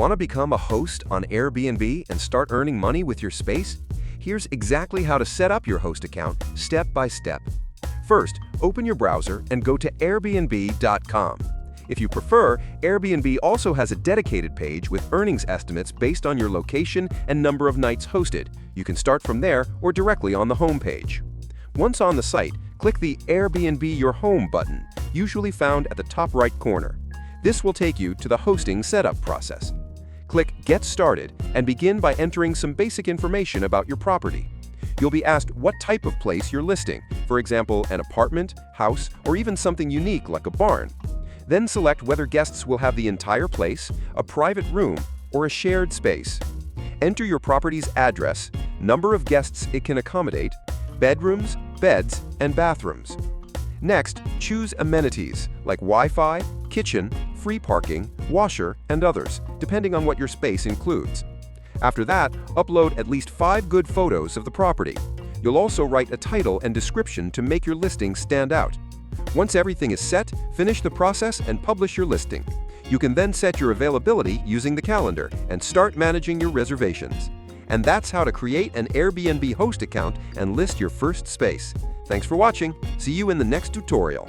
Want to become a host on Airbnb and start earning money with your space? Here's exactly how to set up your host account step by step. First, open your browser and go to Airbnb.com. If you prefer, Airbnb also has a dedicated page with earnings estimates based on your location and number of nights hosted. You can start from there or directly on the home page. Once on the site, click the Airbnb Your Home button, usually found at the top right corner. This will take you to the hosting setup process. Click Get Started and begin by entering some basic information about your property. You'll be asked what type of place you're listing, for example, an apartment, house, or even something unique like a barn. Then select whether guests will have the entire place, a private room, or a shared space. Enter your property's address, number of guests it can accommodate, bedrooms, beds, and bathrooms. Next, choose amenities like Wi-Fi, kitchen, free parking, washer, and others, depending on what your space includes. After that, upload at least 5 good photos of the property. You'll also write a title and description to make your listing stand out. Once everything is set, finish the process and publish your listing. You can then set your availability using the calendar and start managing your reservations. And that's how to create an Airbnb host account and list your first space. Thanks for watching. See you in the next tutorial.